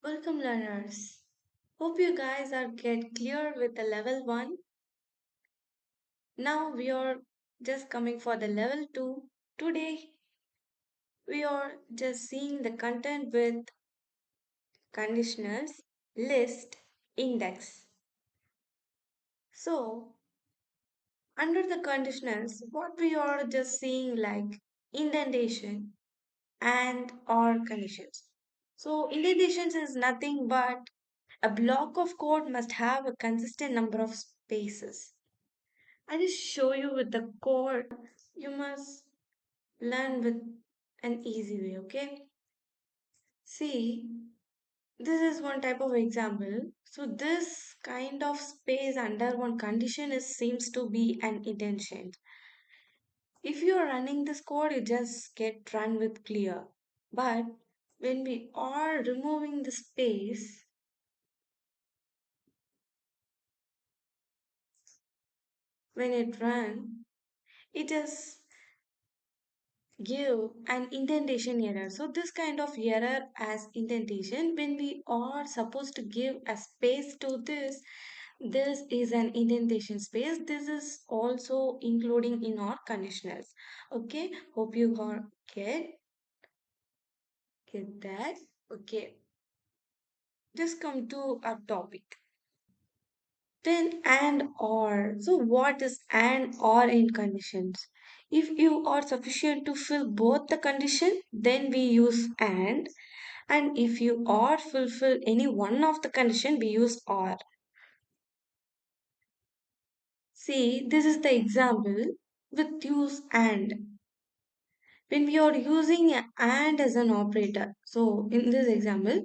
Welcome learners. Hope you guys are get clear with the level 1. Now we are just coming for the level 2. Today we are just seeing the content with conditionals, list, index. So under the conditionals, what we are just seeing like indentation and or conditions. So indentations is nothing but a block of code must have a consistent number of spaces. I just show you with the code. You must learn with an easy way, okay? See, this is one type of example. So this kind of space under one condition is seems to be an intention. If you are running this code, you just get run with clear. But when we are removing the space, when it run, it just give an indentation error. So this kind of error as indentation, when we are supposed to give a space to this is an indentation space. This is also including in our conditionals. Okay, hope you got get that. Okay, just come to our topic. Then and or. So what is and or in conditions? If you are sufficient to fill both the condition, then we use and if you or fulfill any one of the condition, we use or. See, this is the example with use and. When we are using and as an operator, so in this example,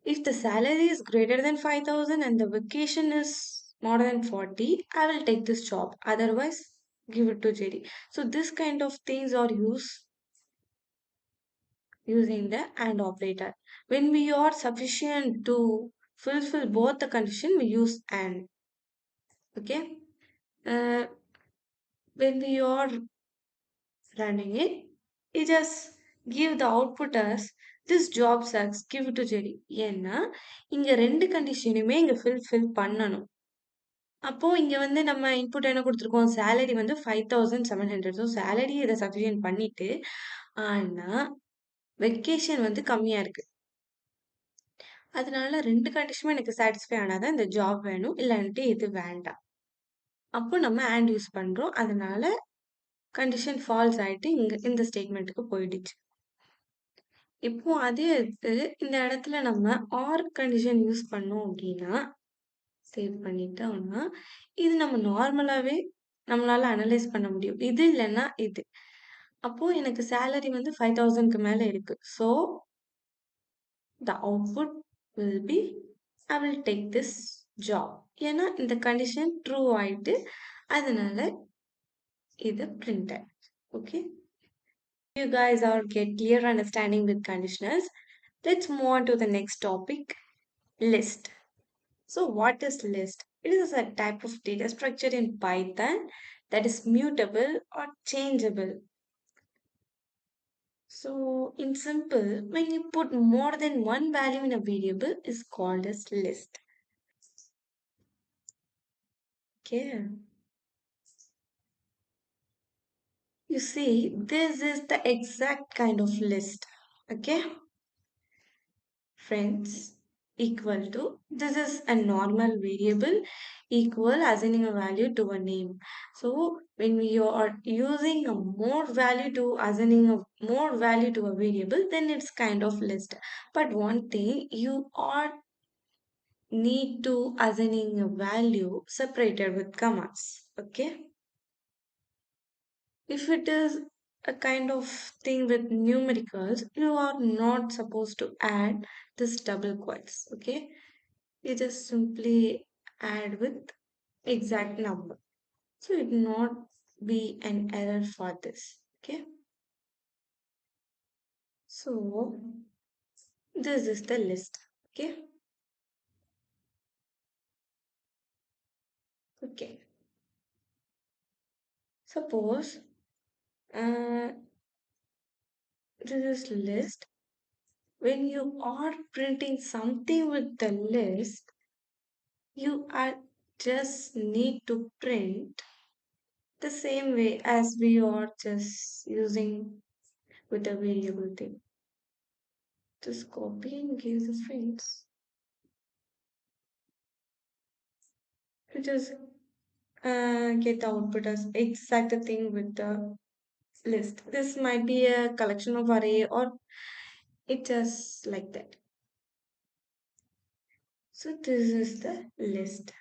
if the salary is greater than 5,000 and the vacation is more than 40, I will take this job. Otherwise, give it to JD. So this kind of things are using the and operator. When we are sufficient to fulfill both the condition, we use and. Okay. Uh, when we are running it, it just give the output as this job sucks, give it to JD. ஏன்னா இங்க ரெண்டு கண்டிஷனுமே இங்க fill பண்ணணும். அப்போ இங்க வந்து நம்ம input என்ன குடுத்துருக்கோம்? சேலரி வந்து 5,700. ஸோ சேலரி இத சஃபிஷியன்ட் பண்ணிட்டு, ஆனா வெக்கேஷன் வந்து கம்மியா இருக்கு. அதனால 2 கண்டிஷனுமே எனக்கு சாட்டிஸ்ஃபை ஆனா தான் இந்த ஜாப் வேணும். இல்லாட்டி இது வேண்டாம். அப்போ நம்ம ஆண்ட் யூஸ் பண்றோம். அதனால கண்டிஷன் ஃபால்ஸ் ஆயிட்டு இங்க இந்த ஸ்டேட்மெண்ட்டுக்கு போயிடுச்சு. இப்போ அதே இது இந்த இடத்துல நம்ம ஆர் கண்டிஷன் யூஸ் பண்ணோம் அப்படின்னா சேவ் பண்ணிட்டோம்னா இது நம்ம நார்மலாவே நம்மளால அனலைஸ் பண்ண முடியும். இது இல்லைன்னா இது. அப்போ எனக்கு சேலரி வந்து 5,000க்கு மேல இருக்கு. So the output will be I will take this job. ஏன்னா இந்த கண்டிஷன் ட்ரூ ஆயிட்டு அதனால இது printed. Okay. You guys are get clear understanding with conditionals. Let's move on to the next topic, list. So what is list? It is a type of data structure in Python that is mutable or changeable. So in simple, when you put more than one value in a variable is called as list. Okay. You see, this is the exact kind of list. Okay. Friends, equal to, this is a normal variable, equal assigning a value to a name. So when we are using a more value to assigning a more value to a variable, then it's kind of list. But one thing, you are need to assigning a value separated with commas. Okay. If it is a kind of thing with numericals, you are not supposed to add this double quotes. Okay. You just simply add with exact number. So it will not be an error for this. Okay. So this is the list. Okay. Okay. Suppose this is list when you are printing something with the list, you are just need to print the same way as we are just using with a variable thing. Just copy and give the strings. You just get the output as exact thing with the list. This might be a collection of array or it just like that. So this is the list.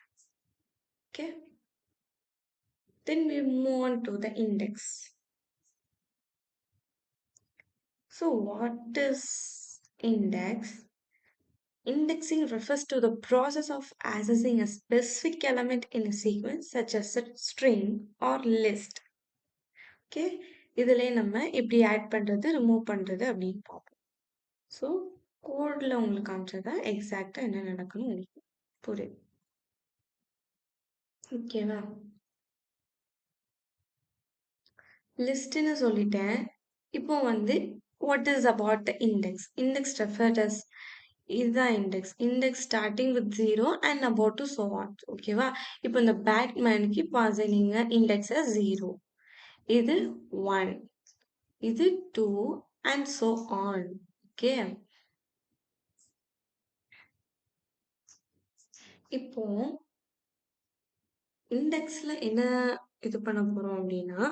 Okay. Then we move on to the index. So what is index? Indexing refers to the process of accessing a specific element in a sequence such as a string or list. Okay இதிலே நம்ம எப்படி add பண்ணுறது remove பண்ணுறது அப்படின்னு பார்ப்போம். So கோடில் உங்களுக்கு காமிச்சதா எக்ஸாக்டாக என்ன நடக்கணும் உங்களுக்கு புரியுது. ஓகேவா? லிஸ்ட்டுன்னு சொல்லிட்டேன். இப்போ வந்து what is about the index? Index referred as இதுதான் index. Index starting with 0 and about to so on. ஓகேவா? இப்போ இந்த பேட்மேனுக்கு இப்போ அசைனிங்க இண்டெக்ஸை 0, இது 1, இது 2 and so on. ஓகே, இப்போ இண்டெக்ஸ்ல என்ன இது பண்ண போறோம் அப்படின்னா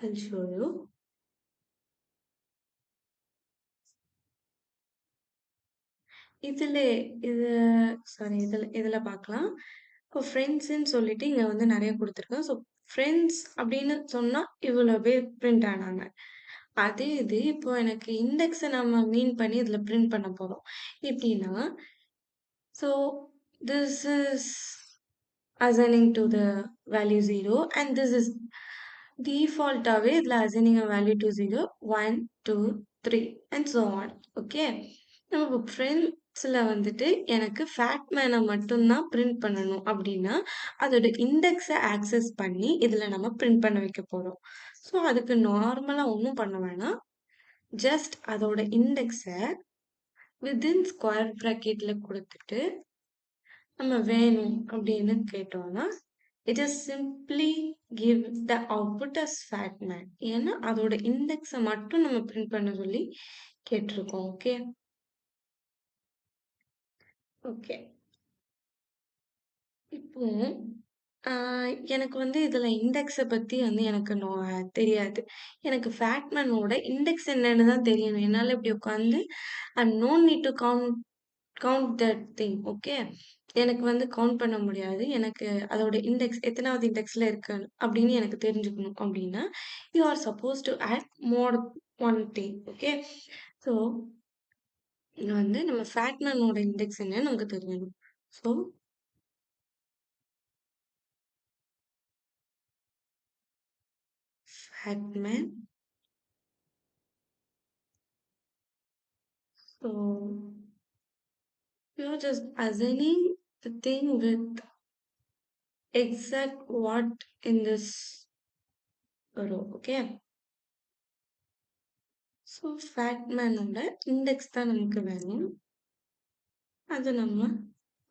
I'll show you. இதுல இது சாரி இதுல பார்க்கலாம். இப்போ ஃப்ரெண்ட்ஸ்ன்னு சொல்லிட்டு இங்க வந்து நிறைய கொடுத்துருக்கேன். ஸோ ஃப்ரெண்ட்ஸ் அப்படின்னு சொன்னா இவ்வளோ பேர் பிரிண்ட் ஆனாங்க. அதே இது இப்போ எனக்கு இண்டெக்ஸை நம்ம மீன் பண்ணி இதுல பிரிண்ட் பண்ண போறோம். எப்படின்னா so this is assigning to the value 0 and this is defaultவே இதுல assigning a value to 0, 1, 2, 3 and so on. Okay, நம்ம இப்போ ஃப்ரெண்ட்ஸில் வந்துட்டு எனக்கு ஃபேட்மேனை மட்டும்தான் பிரிண்ட் பண்ணணும் அப்படின்னா அதோட இண்டெக்ஸை ஆக்சஸ் பண்ணி இதில் நம்ம பிரிண்ட் பண்ண வைக்க போகிறோம். ஸோ அதுக்கு நார்மலாக ஒன்றும் பண்ண வேணாம். ஜஸ்ட் அதோட இண்டெக்ஸை வித்தின் ஸ்கொயர் ப்ராக்கெட்டில் கொடுத்துட்டு நம்ம வேணும் அப்படின்னு கேட்டோம்னா it is simply give the output as fatman. ஏன்னா அதோட இண்டெக்ஸை மட்டும் நம்ம பிரிண்ட் பண்ண சொல்லி கேட்டிருக்கோம். ஓகே ஓகே, இப்போ எனக்கு வந்து இதில் இண்டெக்ஸை பற்றி வந்து எனக்கு தெரியாது. எனக்கு ஃபேட்மேனோட இண்டெக்ஸ் என்னன்னு தான் தெரியணும். என்னால் இப்படி உட்காந்து no need to count that thing. Okay, எனக்கு வந்து கவுண்ட் பண்ண முடியாது. எனக்கு அதோட இண்டெக்ஸ் எத்தனாவது இண்டெக்ஸில் இருக்கு அப்படின்னு எனக்கு தெரிஞ்சுக்கணும் அப்படின்னா you are supposed to add more one thing. Okay, so இங்கே வந்து நம்ம ஃபேட்மேனோட இண்டெக்ஸ் என்னன்னு நமக்கு தெரியணும். So fatman, so you're just assigning the thing with exact what in this row. Okay, so fatman-ஓட இண்டெக்ஸ் தான் நமக்கு வேணும். அது நம்ம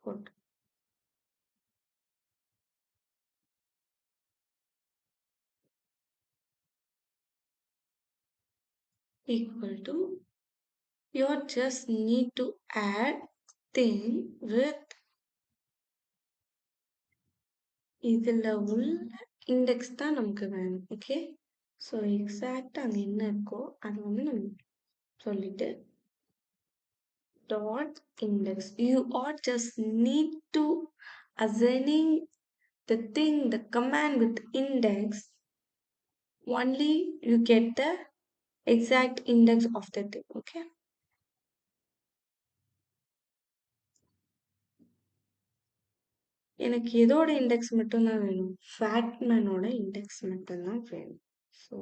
போட்டு equal to you just need to add thing with இதுல உள்ள இண்டெக்ஸ் தான் நமக்கு வேணும். ஓகே, ஸோ எக்ஸாக்டாக அங்கே என்ன இருக்கோ அது வந்து நம்ம சொல்லிட்டு dot index. You are just need to assigning the thing, the command with index. Only you get the exact index of the thing. Okay. எனக்கு எதோட இண்டெக்ஸ் மட்டும்தான் வேணும்? ஃபேட்மேனோட இண்டெக்ஸ் மட்டும்தான் வேணும். ஸோ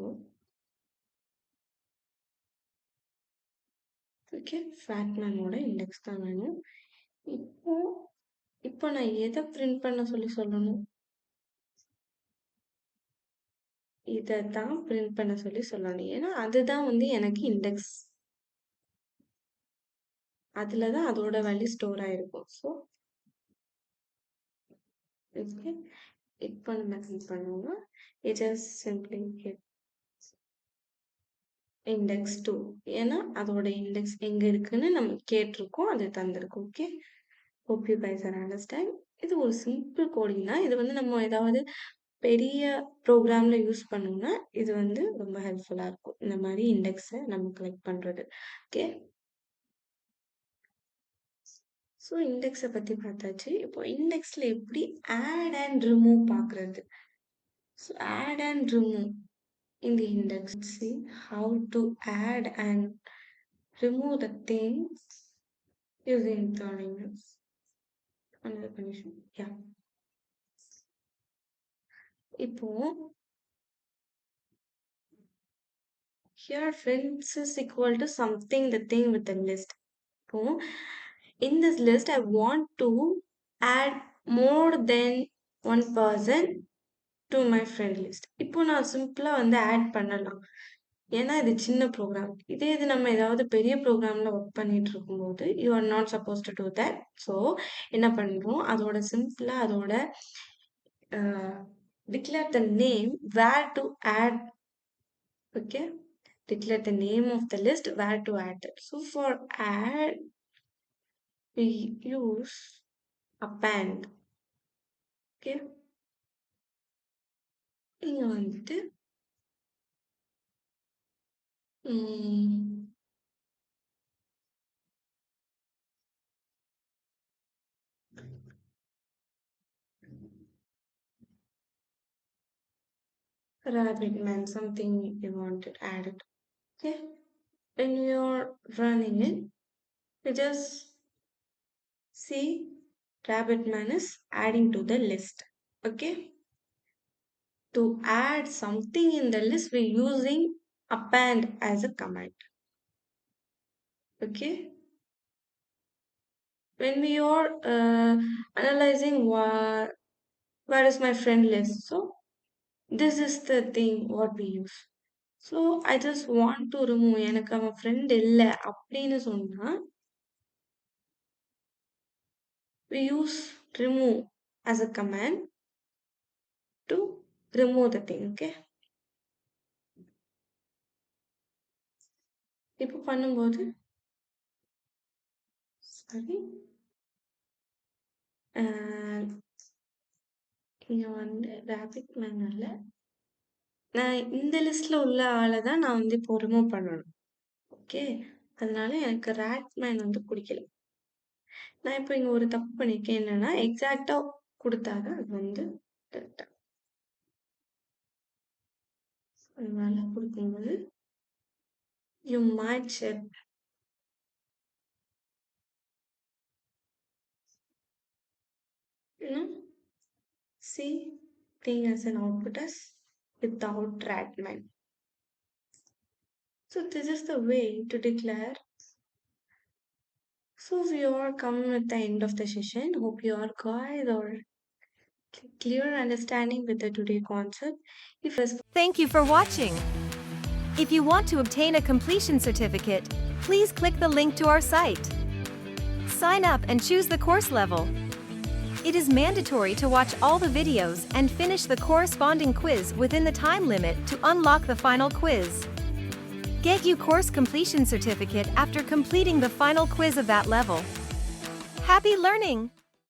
ஓகே, ஃபேட்மேனோட இண்டெக்ஸ் தான் வேணும். இப்போ இப்போ நான் எதை பிரிண்ட் பண்ண சொல்லி சொல்லணும்? இத தான் பிரிண்ட் பண்ண சொல்லணும். ஏன்னா, அதுதான் வந்து எனக்கு இண்டெக்ஸ். அதுல தான் அதோட வேல்யூ ஸ்டோர் ஆயிருக்கும். So, okay. இப்போ நம்ம என்ன பண்ணுவோம்னா, it is simply get index 2. ஏன்னா, அதோட இண்டெக்ஸ் எங்க இருக்குன்னு நம்ம கேட்டிருக்கோம். அது தந்திருக்கும். Okay. hope you guys are understand. இது ஒரு சிம்பிள் கோடிங் தான். இது வந்து நம்ம ஏதாவது பெரிய ப்ரோக்ராம்ல யூஸ் பண்ணோம்னா, இது வந்து ரொம்ப ஹெல்ப்ஃபுல்லா இருக்கும். இந்த மாதிரி இண்டெக்ஸை நம்ம கலெக்ட் பண்றது. ஓகே. ஸோ இண்டெக்ஸை பத்தி பார்த்தாச்சு. இப்போ இண்டெக்ஸ்ல எப்படி ஆட் அண்ட் ரிமூவ் பார்க்கறது. So add and remove in the index. See how to add and remove the things using the index. Another condition. Yeah. இப்போ here friends is equal to something the thing with the list. இப்போ in this list I want to add more than one person to my friend list. இப்போ நான் சிம்பிளா வந்து add பண்ணலாம். ஏன்னா இது சின்ன ப்ரோக்ராம். இதே இது நம்ம ஏதாவது பெரிய ப்ரோக்ராம்ல ஒர்க் பண்ணிட்டு இருக்கும்போது you are not supposed to do that. So என்ன பண்றோம், அதோட சிம்பிளா அதோட declare the name where to add. Okay, declare the name of the list where to add it. So for add we use append. Okay, இங்க வந்துட்டு rabbit man something you wanted added. Okay, when you're running it, you just see rabbit man is adding to the list. Okay, to add something in the list we're using append as a command. Okay, when we are analyzing where is my friend list, so this is the thing what we use. So I just want to remove எனக்கு அவன் friend இல்லை அப்படின்னு சொன்னா we use remove as a command to remove the thing. Okay, இப்போ பண்ணும்போது சரி இங்க வந்து rabbit மேனால நான் இந்த லிஸ்ட்ல உள்ள ஆளை தான் நான் வந்து இப்போ ரிமூவ் பண்ணணும். ஓகே, அதனால எனக்கு ராட்மேன் வந்து பிடிக்கல. நான் இப்போ இங்க ஒரு தப்பு பண்ணிருக்கேன். என்னன்னா எக்ஸாக்டா கொடுத்தாதான் அது வந்து கரெக்டா. அதனால கொடுக்கும்போது you might check see thing as an output as without ratman. So this is the way to declare. So we are coming at the end of the session. Hope you all guys are clear understanding with the today concept. Thank you for watching. If you want to obtain a completion certificate, please click the link to our site. Sign up and choose the course level. It is mandatory to watch all the videos and finish the corresponding quiz within the time limit to unlock the final quiz. Get your course completion certificate after completing the final quiz of that level. Happy learning!